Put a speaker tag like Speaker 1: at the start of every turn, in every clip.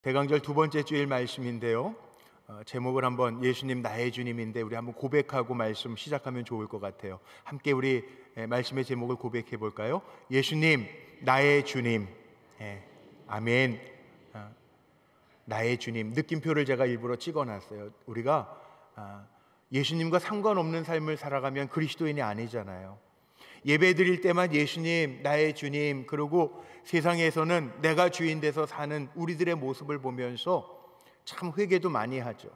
Speaker 1: 대강절 두 번째 주일 말씀인데요. 제목을 한번 예수님 나의 주님인데 우리 한번 고백하고 말씀 시작하면 좋을 것 같아요. 함께 우리 말씀의 제목을 고백해 볼까요? 예수님 나의 주님. 아멘. 나의 주님. 느낌표를 제가 일부러 찍어놨어요. 우리가 예수님과 상관없는 삶을 살아가면 그리스도인이 아니잖아요. 예배 드릴 때만 예수님 나의 주님, 그리고 세상에서는 내가 주인 돼서 사는 우리들의 모습을 보면서 참 회개도 많이 하죠.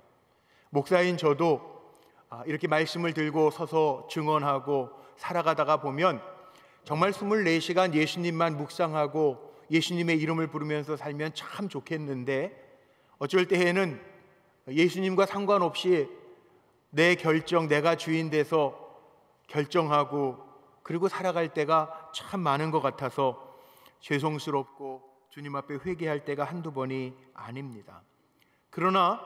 Speaker 1: 목사인 저도 이렇게 말씀을 들고 서서 증언하고 살아가다가 보면 정말 24시간 예수님만 묵상하고 예수님의 이름을 부르면서 살면 참 좋겠는데, 어쩔 때에는 예수님과 상관없이 내 결정, 내가 주인 돼서 결정하고 그리고 살아갈 때가 참 많은 것 같아서 죄송스럽고 주님 앞에 회개할 때가 한두 번이 아닙니다. 그러나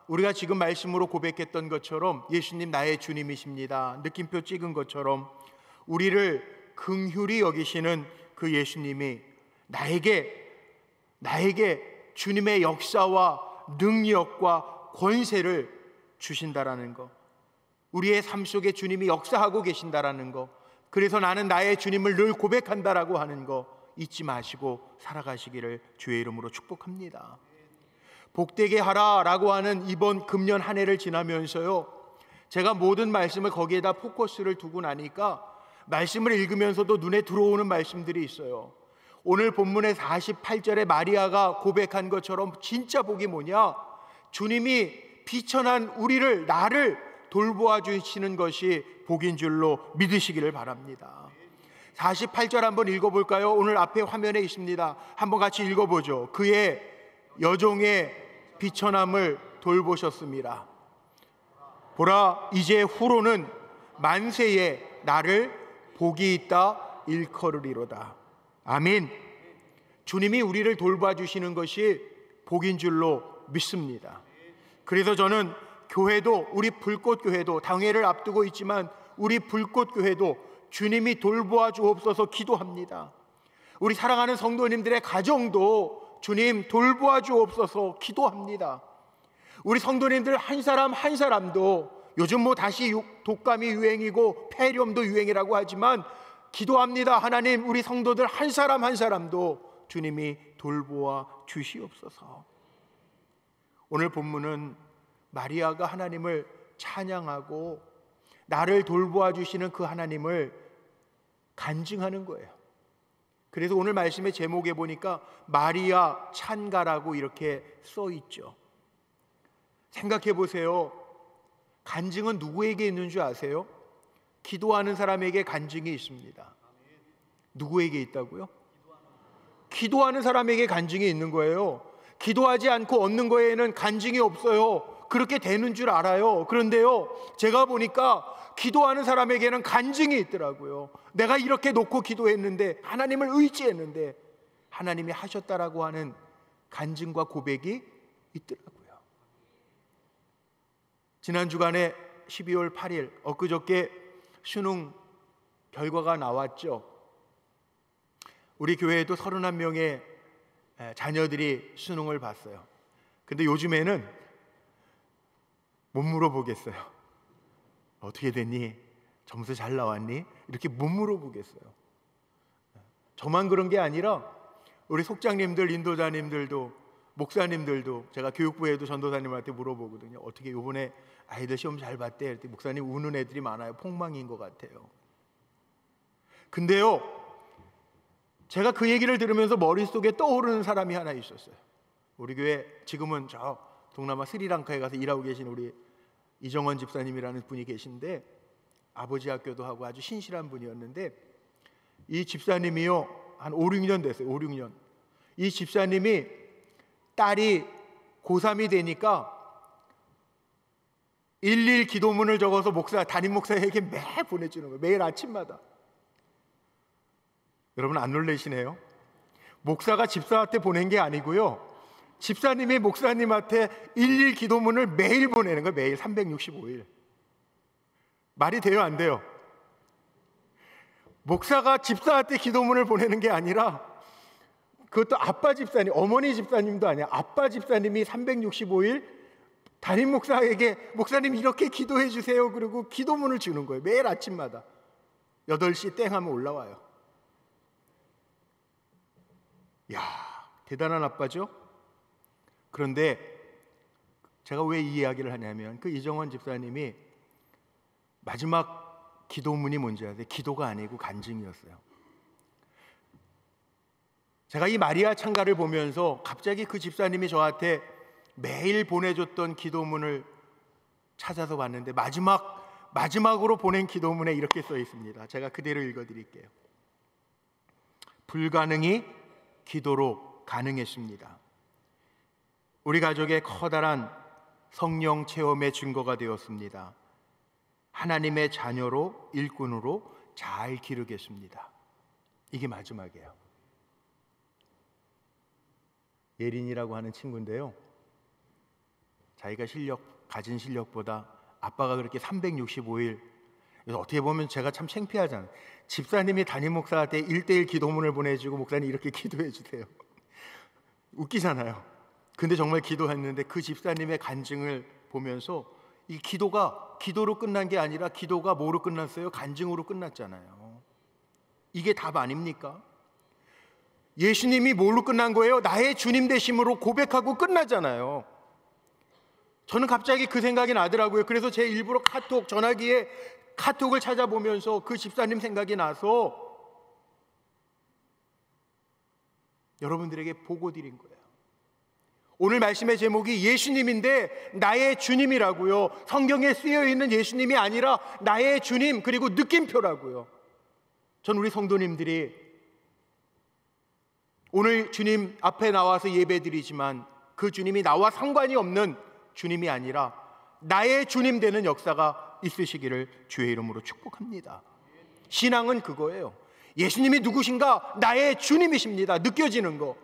Speaker 1: 우리가 지금 말씀으로 고백했던 것처럼 예수님 나의 주님이십니다, 느낌표 찍은 것처럼 우리를 긍휼히 여기시는 그 예수님이 나에게 주님의 역사와 능력과 권세를 주신다라는 것, 우리의 삶 속에 주님이 역사하고 계신다라는 것, 그래서 나는 나의 주님을 늘 고백한다라고 하는 거 잊지 마시고 살아가시기를 주의 이름으로 축복합니다. 복되게 하라라고 하는 이번 금년 한 해를 지나면서요, 제가 모든 말씀을 거기에다 포커스를 두고 나니까 말씀을 읽으면서도 눈에 들어오는 말씀들이 있어요. 오늘 본문의 48절에 마리아가 고백한 것처럼 진짜 복이 뭐냐? 주님이 비천한 우리를, 나를 돌보아 주시는 것이 복인 줄로 믿으시기를 바랍니다. 48절 한번 읽어볼까요? 오늘 앞에 화면에 있습니다. 한번 같이 읽어보죠. 그의 여종의 비천함을 돌보셨습니다. 보라, 이제 후로는 만세에 나를 복이 있다 일컬으리로다. 아멘. 주님이 우리를 돌봐 주시는 것이 복인 줄로 믿습니다. 그래서 저는 교회도, 우리 불꽃교회도 당회를 앞두고 있지만 우리 불꽃교회도 주님이 돌보아 주옵소서 기도합니다. 우리 사랑하는 성도님들의 가정도 주님 돌보아 주옵소서 기도합니다. 우리 성도님들 한 사람 한 사람도 요즘 다시 독감이 유행이고 폐렴도 유행이라고 하지만 기도합니다. 하나님, 우리 성도들 한 사람 한 사람도 주님이 돌보아 주시옵소서. 오늘 본문은 마리아가 하나님을 찬양하고 나를 돌보아 주시는 그 하나님을 간증하는 거예요. 그래서 오늘 말씀의 제목에 보니까 마리아 찬가라고 이렇게 써 있죠. 생각해 보세요. 간증은 누구에게 있는 줄 아세요? 기도하는 사람에게 간증이 있습니다. 누구에게 있다고요? 기도하는 사람에게 간증이 있는 거예요. 기도하지 않고 얻는 거에는 간증이 없어요. 그렇게 되는 줄 알아요. 그런데요, 제가 보니까 기도하는 사람에게는 간증이 있더라고요. 내가 이렇게 놓고 기도했는데, 하나님을 의지했는데 하나님이 하셨다라고 하는 간증과 고백이 있더라고요. 지난 주간에 12월 8일 엊그저께 수능 결과가 나왔죠. 우리 교회에도 31명의 자녀들이 수능을 봤어요. 근데 요즘에는 못 물어보겠어요. 어떻게 됐니? 점수 잘 나왔니? 이렇게 못 물어보겠어요. 저만 그런 게 아니라 우리 속장님들, 인도자님들도, 목사님들도, 제가 교육부에도 전도사님한테 물어보거든요. 어떻게 이번에 아이들 시험 잘 봤대? 그랬더니 목사님 우는 애들이 많아요. 폭망인 것 같아요. 근데요, 제가 그 얘기를 들으면서 머릿속에 떠오르는 사람이 하나 있었어요. 우리 교회 지금은 저 동남아 스리랑카에 가서 일하고 계신 우리 이정원 집사님이라는 분이 계신데, 아버지 학교도 하고 아주 신실한 분이었는데, 이 집사님이요 한 5, 6년 됐어요. 5, 6년. 이 집사님이 딸이 고3이 되니까 일일 기도문을 적어서 담임 목사에게 매일 보내주는 거예요. 매일 아침마다. 여러분 안 놀라시네요? 목사가 집사한테 보낸 게 아니고요, 집사님이 목사님한테 일일 기도문을 매일 보내는 거예요. 매일 365일. 말이 돼요, 안 돼요? 목사가 집사한테 기도문을 보내는 게 아니라 그것도 아빠 집사님, 어머니 집사님도 아니야. 아빠 집사님이 365일 담임 목사에게 목사님 이렇게 기도해 주세요. 그리고 기도문을 주는 거예요. 매일 아침마다 8시 땡 하면 올라와요. 야, 대단한 아빠죠? 그런데 제가 왜 이 이야기를 하냐면 그 이정원 집사님이 마지막 기도문이 뭔지 아세요? 기도가 아니고 간증이었어요. 제가 이 마리아 창가를 보면서 갑자기 그 집사님이 저한테 매일 보내줬던 기도문을 찾아서 봤는데 마지막으로 보낸 기도문에 이렇게 써 있습니다. 제가 그대로 읽어드릴게요. 불가능이 기도로 가능했습니다. 우리 가족의 커다란 성령 체험의 증거가 되었습니다. 하나님의 자녀로 일꾼으로 잘 기르겠습니다. 이게 마지막이에요. 예린이라고 하는 친구인데요, 자기가 가진 실력보다 아빠가 그렇게 365일, 그래서 어떻게 보면 제가 참 창피하잖아요. 집사님이 담임 목사한테 1:1 기도문을 보내주고 목사님 이렇게 기도해 주세요. 웃기잖아요. 근데 정말 기도했는데 그 집사님의 간증을 보면서 이 기도가 기도로 끝난 게 아니라 기도가 뭐로 끝났어요? 간증으로 끝났잖아요. 이게 답 아닙니까? 예수님이 뭘로 끝난 거예요? 나의 주님 되심으로 고백하고 끝나잖아요. 저는 갑자기 그 생각이 나더라고요. 그래서 제 일부러 전화기에 카톡을 찾아보면서 그 집사님 생각이 나서 여러분들에게 보고 드린 거예요. 오늘 말씀의 제목이 예수님인데 나의 주님이라고요. 성경에 쓰여 있는 예수님이 아니라 나의 주님, 그리고 느낌표라고요. 전 우리 성도님들이 오늘 주님 앞에 나와서 예배드리지만 그 주님이 나와 상관이 없는 주님이 아니라 나의 주님 되는 역사가 있으시기를 주의 이름으로 축복합니다. 신앙은 그거예요. 예수님이 누구신가? 나의 주님이십니다. 느껴지는 거.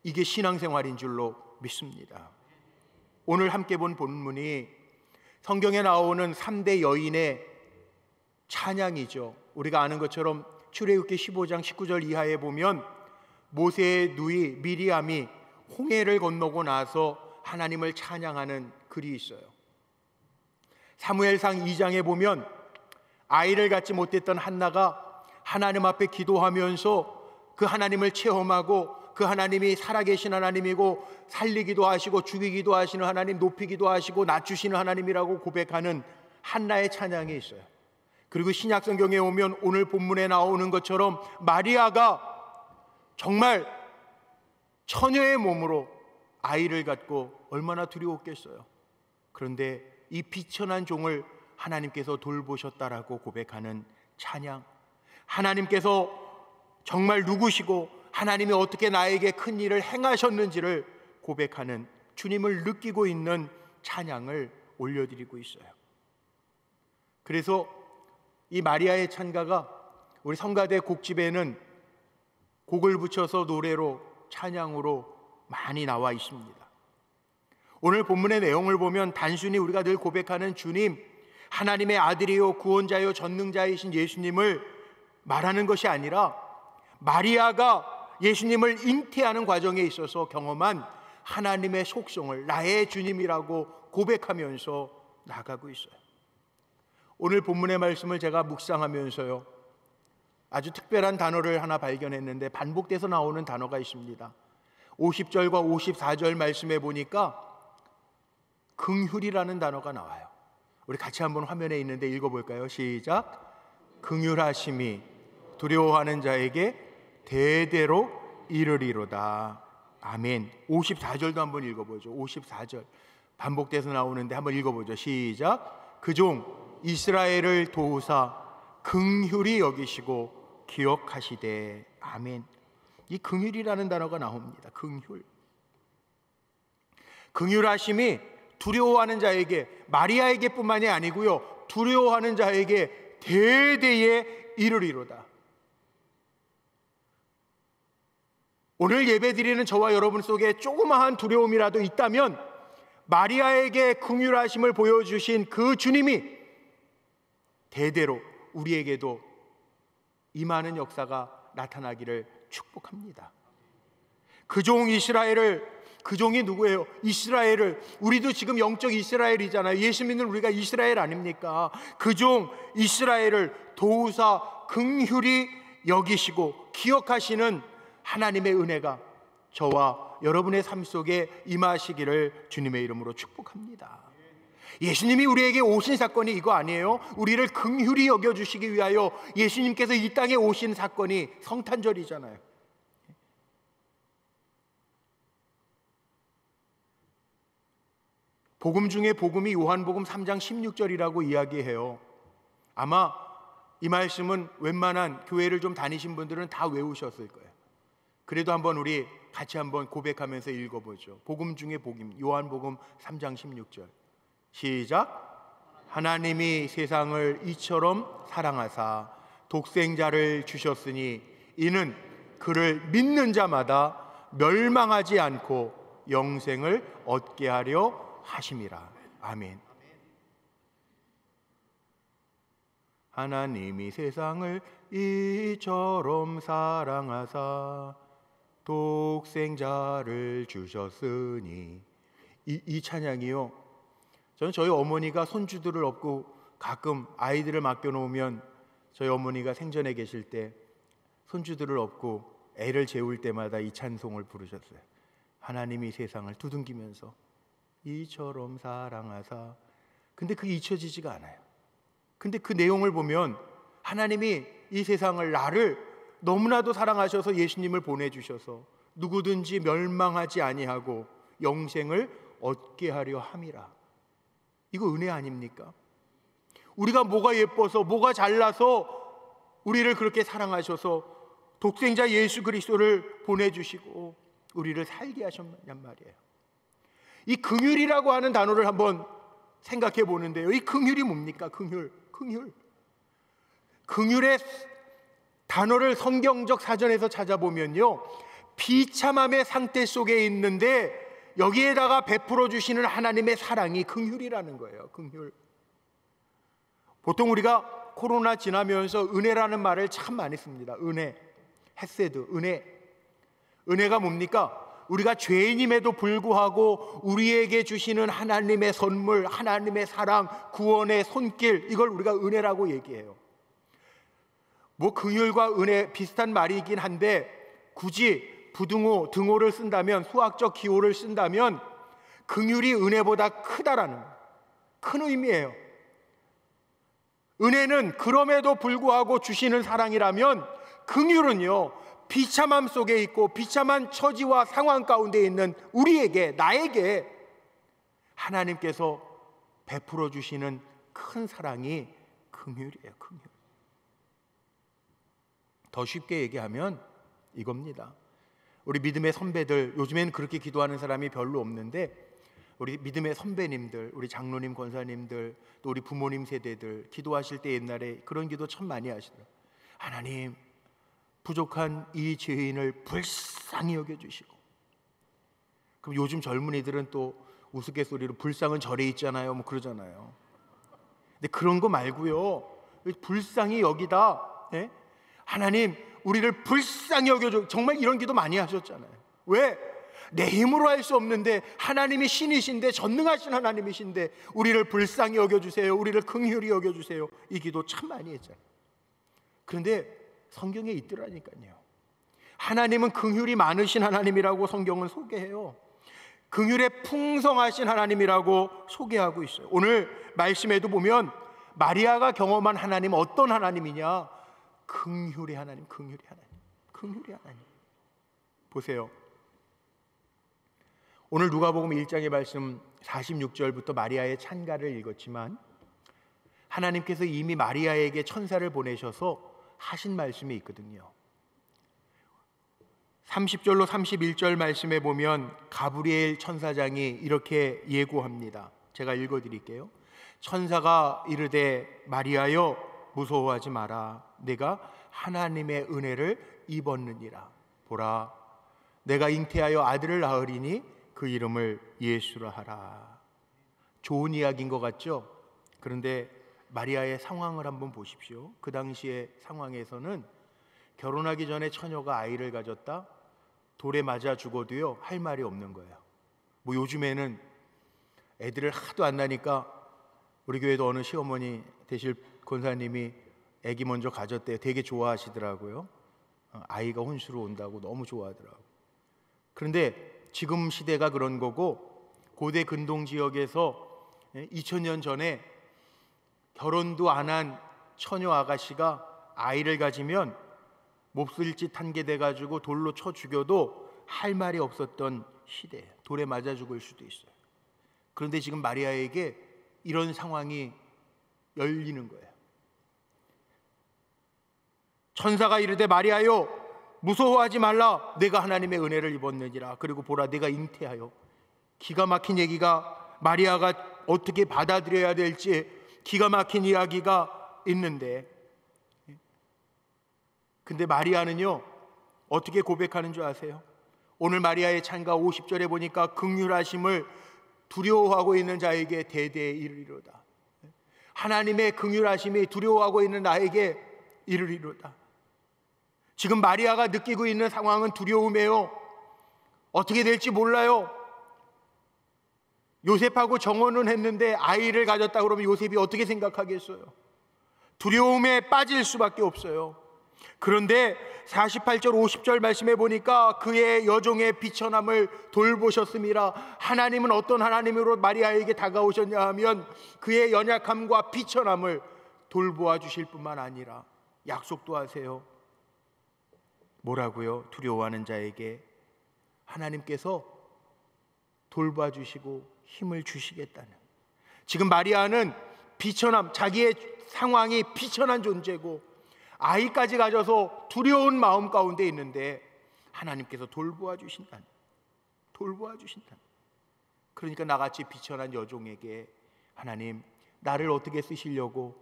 Speaker 1: 이게 신앙생활인 줄로 믿습니다. 오늘 함께 본 본문이 성경에 나오는 3대 여인의 찬양이죠. 우리가 아는 것처럼 출애굽기 15장 19절 이하에 보면 모세의 누이 미리암이 홍해를 건너고 나서 하나님을 찬양하는 글이 있어요. 사무엘상 2장에 보면 아이를 갖지 못했던 한나가 하나님 앞에 기도하면서 그 하나님을 체험하고 그 하나님이 살아계신 하나님이고 살리기도 하시고 죽이기도 하시는 하나님, 높이기도 하시고 낮추시는 하나님이라고 고백하는 한나의 찬양이 있어요. 그리고 신약 성경에 오면 오늘 본문에 나오는 것처럼 마리아가 정말 처녀의 몸으로 아이를 갖고 얼마나 두려웠겠어요. 그런데 이 비천한 종을 하나님께서 돌보셨다라고 고백하는 찬양, 하나님께서 정말 누구시고 하나님이 어떻게 나에게 큰 일을 행하셨는지를 고백하는, 주님을 느끼고 있는 찬양을 올려드리고 있어요. 그래서 이 마리아의 찬가가 우리 성가대 곡집에는 곡을 붙여서 노래로, 찬양으로 많이 나와 있습니다. 오늘 본문의 내용을 보면 단순히 우리가 늘 고백하는 주님, 하나님의 아들이요 구원자요 전능자이신 예수님을 말하는 것이 아니라 마리아가 예수님을 잉태하는 과정에 있어서 경험한 하나님의 속성을 나의 주님이라고 고백하면서 나가고 있어요. 오늘 본문의 말씀을 제가 묵상하면서요, 아주 특별한 단어를 하나 발견했는데 반복돼서 나오는 단어가 있습니다. 50절과 54절 말씀에 보니까 긍휼이라는 단어가 나와요. 우리 같이 한번 화면에 있는데 읽어볼까요? 시작. 긍휼하심이 두려워하는 자에게 대대로 이르리로다. 아멘. 54절도 한번 읽어보죠. 54절 반복돼서 나오는데 한번 읽어보죠. 시작. 그 종 이스라엘을 도우사 긍휼히 여기시고 기억하시되. 아멘. 이 긍휼이라는 단어가 나옵니다. 긍휼. 긍휼하심이 두려워하는 자에게, 마리아에게 뿐만이 아니고요, 두려워하는 자에게 대대에 이르리로다. 오늘 예배드리는 저와 여러분 속에 조그마한 두려움이라도 있다면 마리아에게 긍휼하심을 보여주신 그 주님이 대대로 우리에게도 임하는 역사가 나타나기를 축복합니다. 그 종 이스라엘을, 그 종이 누구예요? 이스라엘을, 우리도 지금 영적 이스라엘이잖아요. 예수 믿는 우리가 이스라엘 아닙니까? 그 종 이스라엘을 도우사 긍휼히 여기시고 기억하시는 하나님의 은혜가 저와 여러분의 삶 속에 임하시기를 주님의 이름으로 축복합니다. 예수님이 우리에게 오신 사건이 이거 아니에요? 우리를 긍휼히 여겨주시기 위하여 예수님께서 이 땅에 오신 사건이 성탄절이잖아요. 복음 중에 복음이 요한복음 3장 16절이라고 이야기해요. 아마 이 말씀은 웬만한 교회를 좀 다니신 분들은 다 외우셨을 거예요. 그래도 한번 우리 같이 한번 고백하면서 읽어보죠. 복음 중에 복음, 요한복음 3장 16절. 시작. 하나님이 세상을 이처럼 사랑하사 독생자를 주셨으니 이는 그를 믿는 자마다 멸망하지 않고 영생을 얻게 하려 하심이라. 아멘. 하나님이 세상을 이처럼 사랑하사 독생자를 주셨으니, 이 찬양이요, 저는 저희 어머니가 손주들을 업고 가끔 아이들을 맡겨놓으면 저희 어머니가 생전에 계실 때 손주들을 업고 애를 재울 때마다 이 찬송을 부르셨어요. 하나님이 세상을 두둥기면서 이처럼 사랑하사. 근데 그게 잊혀지지가 않아요. 근데 그 내용을 보면 하나님이 이 세상을, 나를 너무나도 사랑하셔서 예수님을 보내주셔서 누구든지 멸망하지 아니하고 영생을 얻게 하려 함이라. 이거 은혜 아닙니까? 우리가 뭐가 예뻐서, 뭐가 잘나서 우리를 그렇게 사랑하셔서 독생자 예수 그리스도를 보내주시고 우리를 살게 하셨냔 말이에요. 이 긍휼이라고 하는 단어를 한번 생각해 보는데요, 이 긍휼이 뭡니까? 긍휼의 단어를 성경적 사전에서 찾아보면요, 비참함의 상태 속에 있는데 여기에다가 베풀어 주시는 하나님의 사랑이 긍휼이라는 거예요. 긍휼. 보통 우리가 코로나 지나면서 은혜라는 말을 참 많이 씁니다. 은혜, 헤세드, 은혜. 은혜가 뭡니까? 우리가 죄인임에도 불구하고 우리에게 주시는 하나님의 선물, 하나님의 사랑, 구원의 손길, 이걸 우리가 은혜라고 얘기해요. 뭐 긍휼과 은혜 비슷한 말이긴 한데 굳이 부등호, 등호를 쓴다면, 수학적 기호를 쓴다면 긍휼이 은혜보다 크다라는, 큰 의미예요. 은혜는 그럼에도 불구하고 주시는 사랑이라면 긍휼은요, 비참함 속에 있고 비참한 처지와 상황 가운데 있는 우리에게, 나에게 하나님께서 베풀어 주시는 큰 사랑이 긍휼이에요. 긍휼. 더 쉽게 얘기하면 이겁니다. 우리 믿음의 선배들, 요즘에는 그렇게 기도하는 사람이 별로 없는데 우리 믿음의 선배님들, 우리 장로님, 권사님들, 또 우리 부모님 세대들 기도하실 때 옛날에 그런 기도 참 많이 하시더라고요. 하나님, 부족한 이 죄인을 불쌍히 여겨주시고. 그럼 요즘 젊은이들은 또 우스갯소리로 불쌍은 절에 있잖아요, 뭐 그러잖아요. 근데 그런 거 말고요, 불쌍히 여기다, 예? 하나님, 우리를 불쌍히 여겨줘. 정말 이런 기도 많이 하셨잖아요. 왜? 내 힘으로 할 수 없는데 하나님이 신이신데, 전능하신 하나님이신데 우리를 불쌍히 여겨주세요, 우리를 긍휼히 여겨주세요. 이 기도 참 많이 했잖아요. 그런데 성경에 있더라니까요. 하나님은 긍휼이 많으신 하나님이라고 성경은 소개해요. 긍휼에 풍성하신 하나님이라고 소개하고 있어요. 오늘 말씀에도 보면 마리아가 경험한 하나님은 어떤 하나님이냐? 긍휼의 하나님, 긍휼의 하나님, 긍휼의 하나님. 보세요. 오늘 누가복음 1장의 말씀 46절부터 마리아의 찬가를 읽었지만 하나님께서 이미 마리아에게 천사를 보내셔서 하신 말씀이 있거든요. 30절로 31절 말씀에 보면 가브리엘 천사장이 이렇게 예고합니다. 제가 읽어드릴게요. 천사가 이르되 마리아여 무서워하지 마라. 내가 하나님의 은혜를 입었느니라. 보라, 내가 잉태하여 아들을 낳으리니 그 이름을 예수라 하라. 좋은 이야기인 것 같죠? 그런데 마리아의 상황을 한번 보십시오. 그 당시의 상황에서는 결혼하기 전에 처녀가 아이를 가졌다, 돌에 맞아 죽어도요 할 말이 없는 거예요. 뭐 요즘에는 애들을 하도 안 나니까 우리 교회도 어느 시어머니 되실 권사님이 애기 먼저 가졌대요. 되게 좋아하시더라고요. 아이가 혼수로 온다고 너무 좋아하더라고요. 그런데 지금 시대가 그런 거고, 고대 근동 지역에서 2000년 전에 결혼도 안 한 처녀 아가씨가 아이를 가지면 몹쓸 짓 한 게 돼가지고 돌로 쳐 죽여도 할 말이 없었던 시대예요. 돌에 맞아 죽을 수도 있어요. 그런데 지금 마리아에게 이런 상황이 열리는 거예요. 천사가 이르되 마리아여 무서워하지 말라, 내가 하나님의 은혜를 입었느니라. 그리고 보라, 내가 잉태하여. 기가 막힌 얘기가, 마리아가 어떻게 받아들여야 될지 기가 막힌 이야기가 있는데, 근데 마리아는요 어떻게 고백하는 줄 아세요? 오늘 마리아의 찬가 50절에 보니까 긍휼하심을 두려워하고 있는 자에게 대대에 이르리로다. 하나님의 긍휼하심이 두려워하고 있는 나에게 이르리로다. 지금 마리아가 느끼고 있는 상황은 두려움이에요. 어떻게 될지 몰라요. 요셉하고 정혼은 했는데 아이를 가졌다 그러면 요셉이 어떻게 생각하겠어요? 두려움에 빠질 수밖에 없어요. 그런데 48절 50절 말씀해 보니까 그의 여종의 비천함을 돌보셨음이라. 하나님은 어떤 하나님으로 마리아에게 다가오셨냐 하면 그의 연약함과 비천함을 돌보아 주실 뿐만 아니라 약속도 하세요. 뭐라고요? 두려워하는 자에게 하나님께서 돌봐 주시고 힘을 주시겠다는. 지금 마리아는 비천함, 자기의 상황이 비천한 존재고 아이까지 가져서 두려운 마음 가운데 있는데 하나님께서 돌보아 주신다는. 돌보아 주신다는. 그러니까 나같이 비천한 여종에게 하나님, 나를 어떻게 쓰시려고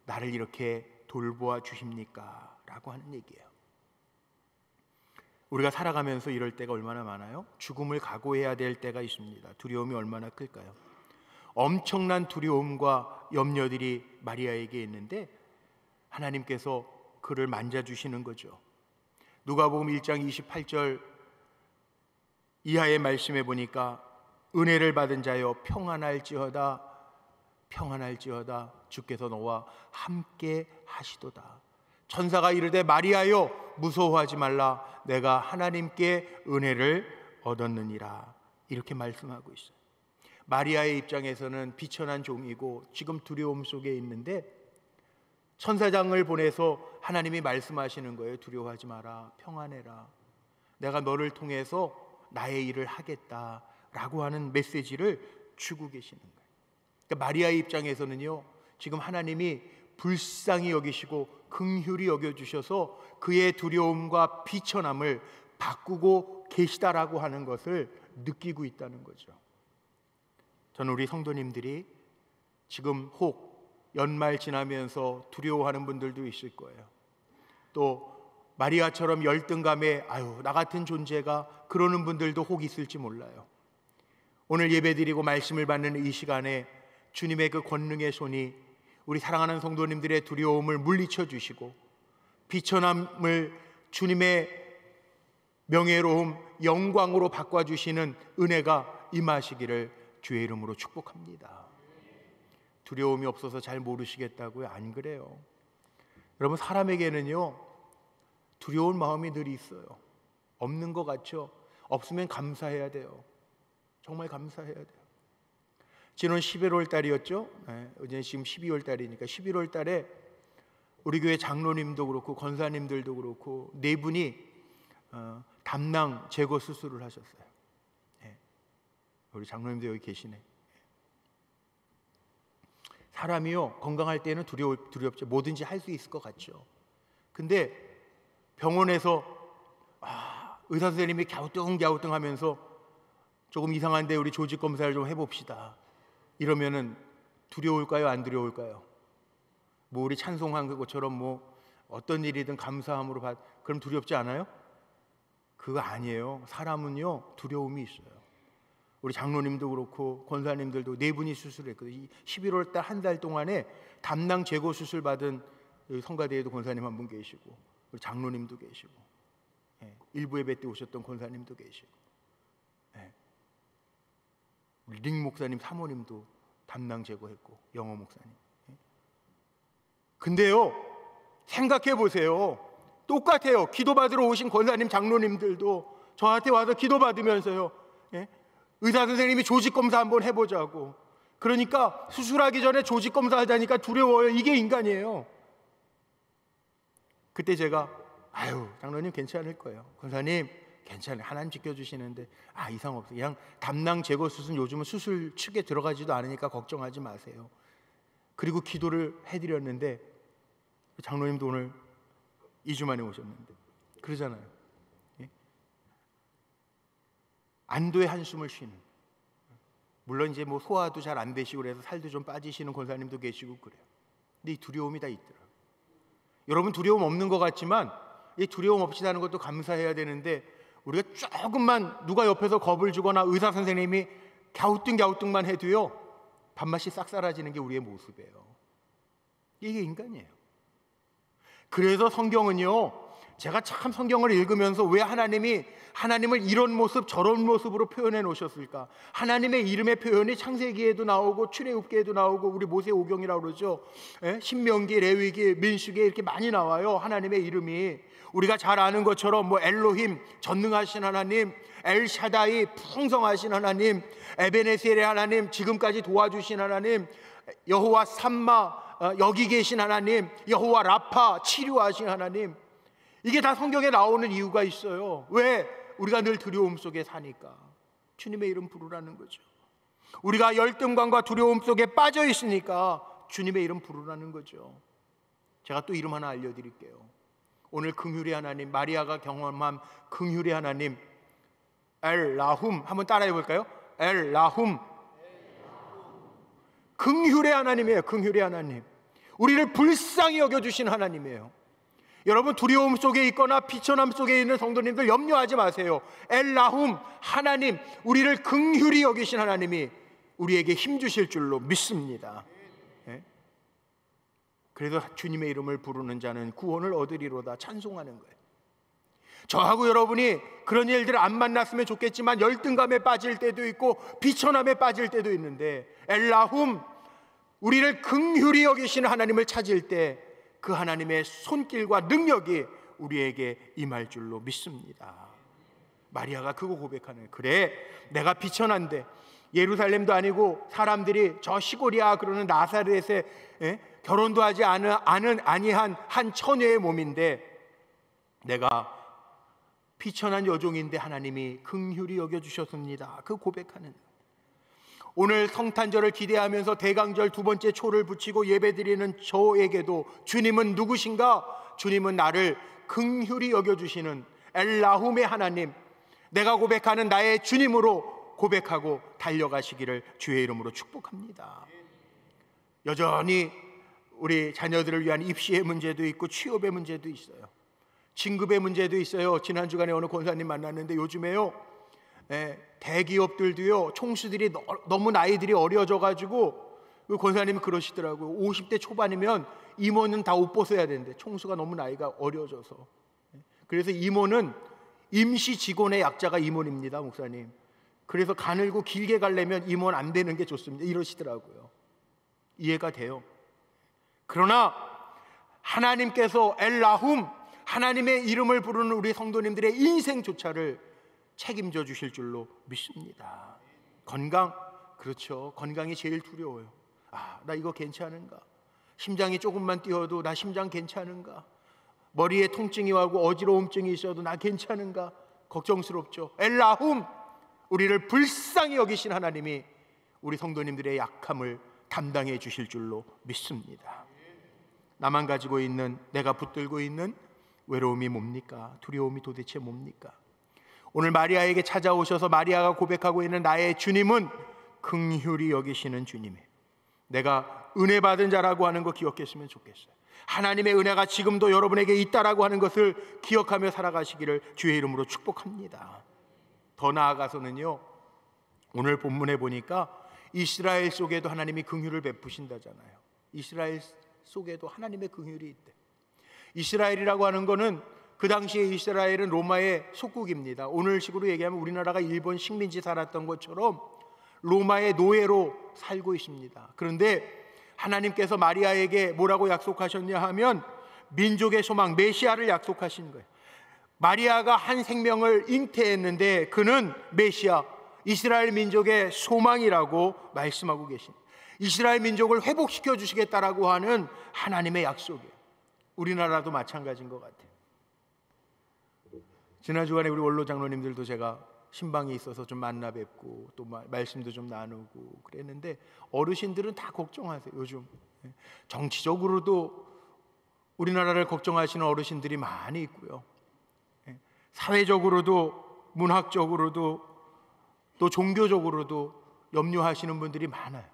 Speaker 1: 나를 이렇게 돌보아 주십니까? 라고 하는 얘기예요. 우리가 살아가면서 이럴 때가 얼마나 많아요? 죽음을 각오해야 될 때가 있습니다. 두려움이 얼마나 클까요? 엄청난 두려움과 염려들이 마리아에게 있는데 하나님께서 그를 만져주시는 거죠. 누가복음 1장 28절 이하의 말씀에 보니까 은혜를 받은 자여 평안할지어다, 평안할지어다, 주께서 너와 함께 하시도다. 천사가 이르되 마리아여 무서워하지 말라, 내가 하나님께 은혜를 얻었느니라. 이렇게 말씀하고 있어요. 마리아의 입장에서는 비천한 종이고 지금 두려움 속에 있는데 천사장을 보내서 하나님이 말씀하시는 거예요. 두려워하지 마라, 평안해라, 내가 너를 통해서 나의 일을 하겠다라고 하는 메시지를 주고 계시는 거예요. 그러니까 마리아의 입장에서는요 지금 하나님이 불쌍히 여기시고 긍휼히 여겨주셔서 그의 두려움과 비천함을 바꾸고 계시다라고 하는 것을 느끼고 있다는 거죠. 저는 우리 성도님들이 지금 혹 연말 지나면서 두려워하는 분들도 있을 거예요. 또 마리아처럼 열등감에 아유 나 같은 존재가 그러는 분들도 혹 있을지 몰라요. 오늘 예배드리고 말씀을 받는 이 시간에 주님의 그 권능의 손이 우리 사랑하는 성도님들의 두려움을 물리쳐 주시고 비천함을 주님의 명예로움, 영광으로 바꿔주시는 은혜가 임하시기를 주의 이름으로 축복합니다. 두려움이 없어서 잘 모르시겠다고요? 안 그래요. 여러분, 사람에게는요 두려운 마음이 늘 있어요. 없는 것 같죠? 없으면 감사해야 돼요. 정말 감사해야 돼요. 지난 11월 달이었죠? 이제 지금 12월 달이니까 11월 달에 우리 교회 장로님도 그렇고 권사님들도 그렇고 네 분이 담낭 제거 수술을 하셨어요. 우리 장로님도 여기 계시네. 사람이요 건강할 때는 두렵죠. 뭐든지 할 수 있을 것 같죠. 근데 병원에서 의사 선생님이 갸우뚱 하면서 조금 이상한데 우리 조직 검사를 좀 해봅시다 이러면은 두려울까요? 안 두려울까요? 뭐 우리 찬송한 것처럼 뭐 어떤 일이든 감사함으로 그럼 두렵지 않아요? 그거 아니에요. 사람은요 두려움이 있어요. 우리 장로님도 그렇고 권사님들도 네 분이 수술했거든요. 11월 달 한 달 동안에 담낭 제거 수술 받은 성가대에도 권사님 한 분 계시고 우리 장로님도 계시고 일부 예배 때 오셨던 권사님도 계시고, 링 목사님 사모님도 담낭 제거했고, 영어 목사님. 근데요, 생각해 보세요. 똑같아요. 기도받으러 오신 권사님, 장로님들도 저한테 와서 기도받으면서요, 의사 선생님이 조직검사 한번 해보자고. 그러니까 수술하기 전에 조직검사 하자니까 두려워요. 이게 인간이에요. 그때 제가 아유, 장로님 괜찮을 거예요. 권사님 괜찮아요. 하나님 지켜주시는데 이상 없어요. 그냥 담낭 제거 수술, 요즘은 수술 측에 들어가지도 않으니까 걱정하지 마세요. 그리고 기도를 해드렸는데, 장로님도 오늘 2주 만에 오셨는데 그러잖아요. 안도의 한숨을 쉬는, 물론 이제 뭐 소화도 잘 안 되시고 그래서 살도 좀 빠지시는 권사님도 계시고 그래요. 근데 이 두려움이 다 있더라고요. 여러분 두려움 없는 것 같지만 이 두려움 없이 사는 것도 감사해야 되는데, 우리가 조금만 누가 옆에서 겁을 주거나 의사 선생님이 갸우뚱갸우뚱만 해도요, 밥맛이 싹 사라지는 게 우리의 모습이에요. 이게 인간이에요. 그래서 성경은요, 제가 참 성경을 읽으면서 왜 하나님을 이런 모습 저런 모습으로 표현해 놓으셨을까? 하나님의 이름의 표현이 창세기에도 나오고 출애굽기에도 나오고, 우리 모세오경이라고 그러죠. 신명기, 레위기, 민수기에 이렇게 많이 나와요. 하나님의 이름이 우리가 잘 아는 것처럼 뭐 엘로힘, 전능하신 하나님, 엘샤다이, 풍성하신 하나님, 에베네셀의 하나님, 지금까지 도와주신 하나님, 여호와 삼마, 여기 계신 하나님, 여호와 라파, 치료하신 하나님. 이게 다 성경에 나오는 이유가 있어요. 왜? 우리가 늘 두려움 속에 사니까 주님의 이름 부르라는 거죠. 우리가 열등감과 두려움 속에 빠져 있으니까 주님의 이름 부르라는 거죠. 제가 또 이름 하나 알려드릴게요. 오늘 긍휼의 하나님, 마리아가 경험한 긍휼의 하나님, 엘라훔, 한번 따라해 볼까요? 엘라훔. 긍휼의 하나님이에요. 긍휼의 하나님, 우리를 불쌍히 여겨주신 하나님이에요. 여러분 두려움 속에 있거나 비천함 속에 있는 성도님들 염려하지 마세요. 엘라훔, 하나님, 우리를 긍휼히 여기신 하나님이 우리에게 힘주실 줄로 믿습니다. 그래서 주님의 이름을 부르는 자는 구원을 얻으리로다 찬송하는 거예요. 저하고 여러분이 그런 일들을 안 만났으면 좋겠지만 열등감에 빠질 때도 있고 비천함에 빠질 때도 있는데, 엘라훔, 우리를 긍휼히 여기시는 하나님을 찾을 때 그 하나님의 손길과 능력이 우리에게 임할 줄로 믿습니다. 마리아가 그거 고백하는, 그래 내가 비천한데 예루살렘도 아니고 사람들이 저 시골이야 그러는 나사렛에 결혼도 하지 아니한 한 처녀의 몸인데, 내가 비천한 여종인데 하나님이 긍휼히 여겨주셨습니다. 그 고백하는, 오늘 성탄절을 기대하면서 대강절 두 번째 초를 붙이고 예배드리는 저에게도 주님은 누구신가? 주님은 나를 긍휼히 여겨주시는 엘라훔의 하나님, 내가 고백하는 나의 주님으로 고백하고 달려가시기를 주의 이름으로 축복합니다. 여전히 우리 자녀들을 위한 입시의 문제도 있고 취업의 문제도 있어요. 진급의 문제도 있어요. 지난 주간에 어느 권사님 만났는데 요즘에요, 대기업들도요, 총수들이 너무 나이들이 어려져가지고 그 권사님이 그러시더라고요. 50대 초반이면 임원은 다 옷 벗어야 되는데 총수가 너무 나이가 어려져서. 그래서 임원은 임시 직원의 약자가 임원입니다, 목사님. 그래서 가늘고 길게 가려면 임원 안 되는 게 좋습니다, 이러시더라고요. 이해가 돼요. 그러나 하나님께서 엘라훔, 하나님의 이름을 부르는 우리 성도님들의 인생조차를 책임져 주실 줄로 믿습니다. 건강, 그렇죠. 건강이 제일 두려워요. 나 이거 괜찮은가? 심장이 조금만 뛰어도 나 심장 괜찮은가? 머리에 통증이 와고 어지러움증이 있어도 나 괜찮은가? 걱정스럽죠. 엘라훔, 우리를 불쌍히 여기신 하나님이 우리 성도님들의 약함을 담당해 주실 줄로 믿습니다. 나만 가지고 있는, 내가 붙들고 있는 외로움이 뭡니까? 두려움이 도대체 뭡니까? 오늘 마리아에게 찾아오셔서 마리아가 고백하고 있는 나의 주님은 긍휼히 여기시는 주님이에요. 내가 은혜 받은 자라고 하는 거 기억했으면 좋겠어요. 하나님의 은혜가 지금도 여러분에게 있다라고 하는 것을 기억하며 살아가시기를 주의 이름으로 축복합니다. 더 나아가서는요, 오늘 본문에 보니까 이스라엘 속에도 하나님이 긍휼을 베푸신다잖아요. 이스라엘 속에도 하나님의 긍휼이 있대. 이스라엘이라고 하는 거는 그 당시에 이스라엘은 로마의 속국입니다. 오늘식으로 얘기하면 우리나라가 일본 식민지 살았던 것처럼 로마의 노예로 살고 있습니다. 그런데 하나님께서 마리아에게 뭐라고 약속하셨냐 하면 민족의 소망 메시아를 약속하신 거예요. 마리아가 한 생명을 잉태했는데 그는 메시아, 이스라엘 민족의 소망이라고 말씀하고 계십니다. 이스라엘 민족을 회복시켜 주시겠다라고 하는 하나님의 약속이에요. 우리나라도 마찬가지인 것 같아요. 지난 주간에 우리 원로 장로님들도 제가 신방에 있어서 좀 만나 뵙고 또 말씀도 좀 나누고 그랬는데 어르신들은 다 걱정하세요. 요즘 정치적으로도 우리나라를 걱정하시는 어르신들이 많이 있고요. 사회적으로도 문학적으로도 또 종교적으로도 염려하시는 분들이 많아요.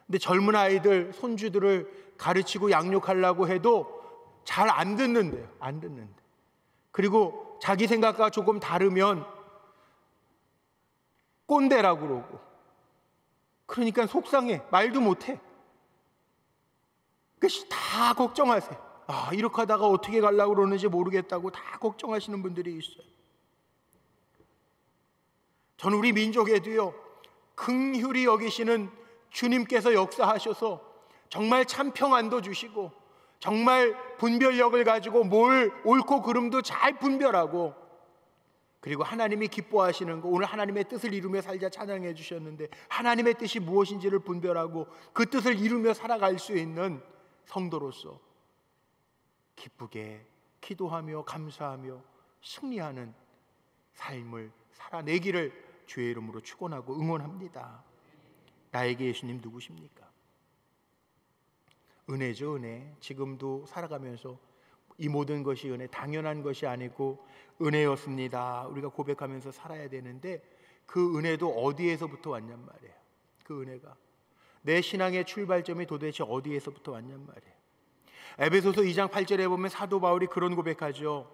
Speaker 1: 근데 젊은 아이들, 손주들을 가르치고 양육하려고 해도 잘 안 듣는데요. 안 듣는데. 그리고 자기 생각과 조금 다르면 꼰대라고 그러고, 그러니까 속상해. 말도 못해. 그래서 다 걱정하세요. 이렇게 하다가 어떻게 가려고 그러는지 모르겠다고 다 걱정하시는 분들이 있어요. 저는 우리 민족에도요, 긍휼히 여기시는 주님께서 역사하셔서 정말 참 평안도 주시고 정말 분별력을 가지고 뭘 옳고 그름도 잘 분별하고, 그리고 하나님이 기뻐하시는 거, 오늘 하나님의 뜻을 이루며 살자 찬양해 주셨는데 하나님의 뜻이 무엇인지를 분별하고 그 뜻을 이루며 살아갈 수 있는 성도로서 기쁘게 기도하며 감사하며 승리하는 삶을 살아내기를 주의 이름으로 축원하고 응원합니다. 나에게 예수님 누구십니까? 은혜죠, 은혜. 지금도 살아가면서 이 모든 것이 은혜, 당연한 것이 아니고 은혜였습니다. 우리가 고백하면서 살아야 되는데 그 은혜도 어디에서부터 왔냔 말이에요. 그 은혜가 내 신앙의 출발점이 도대체 어디에서부터 왔냔 말이에요. 에베소서 2장 8절에 보면 사도 바울이 그런 고백하죠.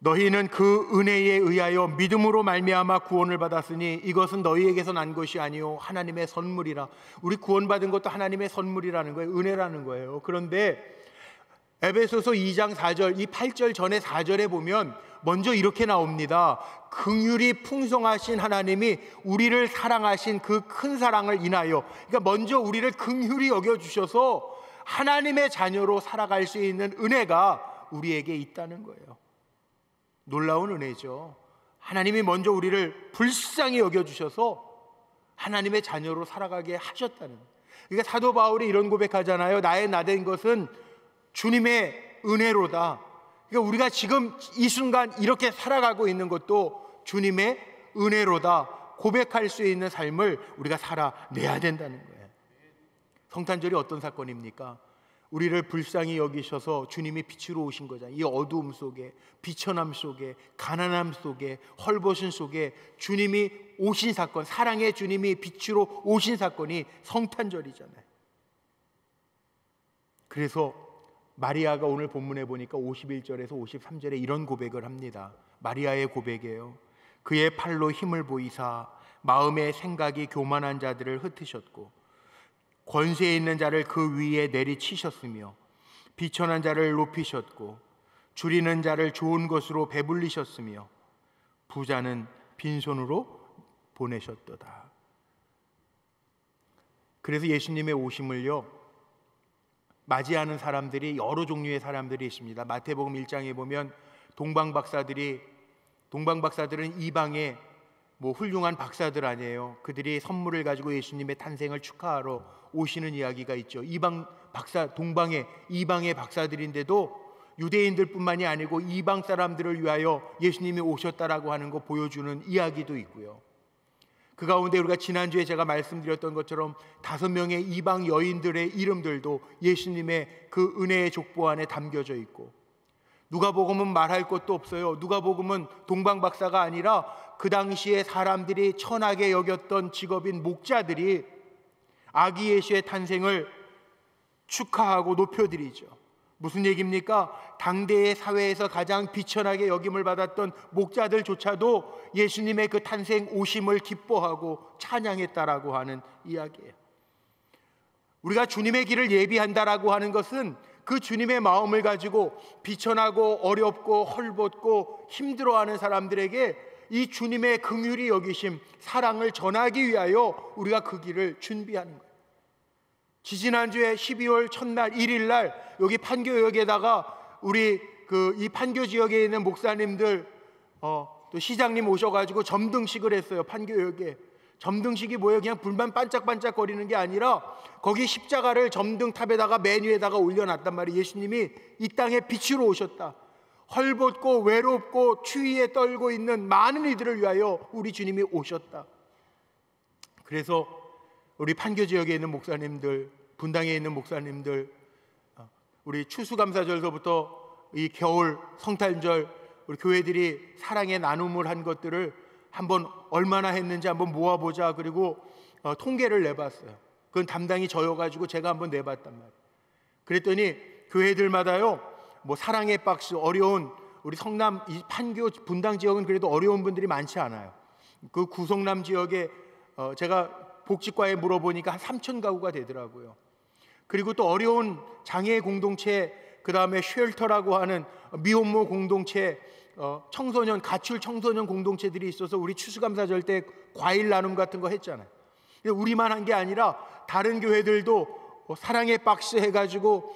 Speaker 1: 너희는 그 은혜에 의하여 믿음으로 말미암아 구원을 받았으니 이것은 너희에게서 난 것이 아니요 하나님의 선물이라. 우리 구원받은 것도 하나님의 선물이라는 거예요. 은혜라는 거예요. 그런데 에베소서 2장 4절, 이 8절 전에 4절에 보면 먼저 이렇게 나옵니다. 긍휼이 풍성하신 하나님이 우리를 사랑하신 그 큰 사랑을 인하여, 그러니까 먼저 우리를 긍휼히 여겨주셔서 하나님의 자녀로 살아갈 수 있는 은혜가 우리에게 있다는 거예요. 놀라운 은혜죠. 하나님이 먼저 우리를 불쌍히 여겨주셔서 하나님의 자녀로 살아가게 하셨다는 거예요. 그러니까 사도 바울이 이런 고백하잖아요. 나의 나된 것은 주님의 은혜로다. 그러니까 우리가 지금 이 순간 이렇게 살아가고 있는 것도 주님의 은혜로다 고백할 수 있는 삶을 우리가 살아내야 된다는 거예요. 성탄절이 어떤 사건입니까? 우리를 불쌍히 여기셔서 주님이 빛으로 오신 거잖아요. 이 어두움 속에, 비천함 속에, 가난함 속에, 헐벗은 속에 주님이 오신 사건, 사랑의 주님이 빛으로 오신 사건이 성탄절이잖아요. 그래서 마리아가 오늘 본문에 보니까 51절에서 53절에 이런 고백을 합니다. 마리아의 고백이에요. 그의 팔로 힘을 보이사 마음의 생각이 교만한 자들을 흩으셨고 권세 있는 자를 그 위에 내리치셨으며 비천한 자를 높이셨고 줄이는 자를 좋은 것으로 배불리셨으며 부자는 빈손으로 보내셨도다. 그래서 예수님의 오심을요 맞이하는 사람들이 여러 종류의 사람들이 있습니다. 마태복음 1장에 보면 동방박사들은 이방의 훌륭한 박사들 아니에요. 그들이 선물을 가지고 예수님의 탄생을 축하하러 오시는 이야기가 있죠. 이방 박사, 동방의 이방의 박사들인데도 유대인들뿐만이 아니고 이방 사람들을 위하여 예수님이 오셨다라고 하는 거 보여주는 이야기도 있고요. 그 가운데 우리가 지난주에 제가 말씀드렸던 것처럼 5명의 이방 여인들의 이름들도 예수님의 그 은혜의 족보 안에 담겨져 있고, 누가복음은 말할 것도 없어요. 누가복음은 동방박사가 아니라 그 당시에 사람들이 천하게 여겼던 직업인 목자들이 아기 예수의 탄생을 축하하고 높여드리죠. 무슨 얘기입니까? 당대의 사회에서 가장 비천하게 여김을 받았던 목자들조차도 예수님의 그 탄생 오심을 기뻐하고 찬양했다라고 하는 이야기예요. 우리가 주님의 길을 예비한다라고 하는 것은 그 주님의 마음을 가지고 비천하고 어렵고 헐벗고 힘들어하는 사람들에게 이 주님의 긍휼히 여기심, 사랑을 전하기 위하여 우리가 그 길을 준비하는 거예요. 지지난주에 12월 첫날 1일날 여기 판교역에다가 우리 이 판교 지역에 있는 목사님들 또 시장님 오셔가지고 점등식을 했어요. 판교역에. 점등식이 뭐예요? 그냥 불만 반짝반짝 거리는 게 아니라 거기 십자가를 점등탑에다가 맨 위에다가 올려놨단 말이에요. 예수님이 이 땅에 빛으로 오셨다. 헐벗고 외롭고 추위에 떨고 있는 많은 이들을 위하여 우리 주님이 오셨다. 그래서 우리 판교 지역에 있는 목사님들, 분당에 있는 목사님들, 우리 추수감사절서부터 이 겨울 성탄절 우리 교회들이 사랑의 나눔을 한 것들을 한번 얼마나 했는지 한번 모아보자. 그리고 통계를 내봤어요. 그건 담당이 저여가지고 제가 한번 내봤단 말이에요. 그랬더니 교회들마다요, 뭐 사랑의 박스, 어려운 우리 성남 이 판교 분당 지역은 그래도 어려운 분들이 많지 않아요. 그 구성남 지역에 제가 복지과에 물어보니까 한 3천 가구가 되더라고요. 그리고 또 어려운 장애 공동체, 그 다음에 쉘터라고 하는 미혼모 공동체, 청소년, 가출 청소년 공동체들이 있어서 우리 추수감사절 때 과일 나눔 같은 거 했잖아요. 우리만 한 게 아니라 다른 교회들도 사랑의 박스 해가지고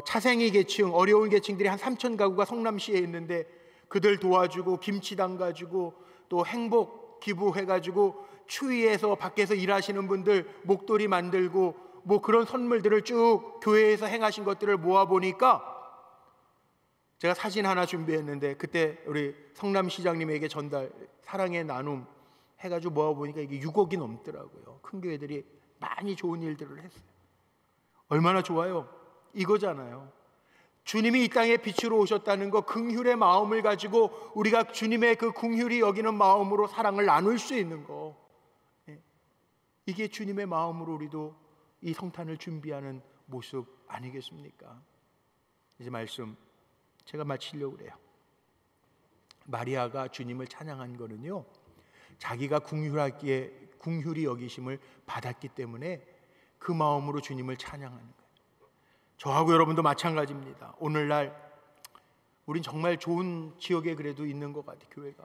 Speaker 1: 차생이 계층, 어려운 계층들이 한 3천 가구가 성남시에 있는데 그들 도와주고 김치당 가지고 또 행복 기부해가지고 추위에서 밖에서 일하시는 분들 목도리 만들고 뭐 그런 선물들을 쭉 교회에서 행하신 것들을 모아보니까 제가 사진 하나 준비했는데 그때 우리 성남시장님에게 전달, 사랑의 나눔 해가지고 모아보니까 이게 6억이 넘더라고요. 큰 교회들이 많이 좋은 일들을 했어요. 얼마나 좋아요? 이거잖아요. 주님이 이 땅에 빛으로 오셨다는 거, 긍휼의 마음을 가지고 우리가 주님의 그 긍휼히 여기는 마음으로 사랑을 나눌 수 있는 거, 이게 주님의 마음으로 우리도 이 성탄을 준비하는 모습 아니겠습니까? 이제 말씀 제가 마치려고 그래요. 마리아가 주님을 찬양한 거는요, 자기가 긍휼히 여기심을 받았기 때문에 그 마음으로 주님을 찬양하는 거예요. 저하고 여러분도 마찬가지입니다. 오늘날 우린 정말 좋은 지역에 그래도 있는 것 같아요, 교회가.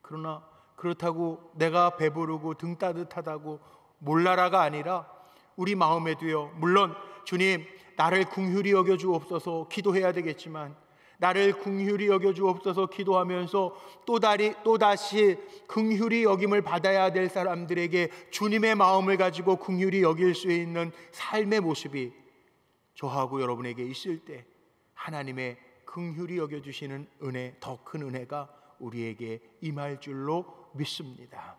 Speaker 1: 그러나 그렇다고 내가 배부르고 등 따뜻하다고 몰라라가 아니라 우리 마음에도요, 물론 주님 나를 긍휼히 여겨 주옵소서 기도해야 되겠지만, 나를 긍휼히 여겨 주옵소서 기도하면서 또다시 긍휼히 여김을 받아야 될 사람들에게 주님의 마음을 가지고 긍휼히 여길 수 있는 삶의 모습이 저하고 여러분에게 있을 때 하나님의 긍휼히 여겨 주시는 은혜, 더 큰 은혜가 우리에게 임할 줄로 믿습니다.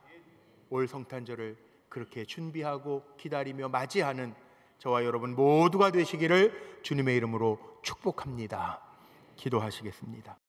Speaker 1: 올 성탄절을 그렇게 준비하고 기다리며 맞이하는 저와 여러분 모두가 되시기를 주님의 이름으로 축복합니다. 기도하시겠습니다.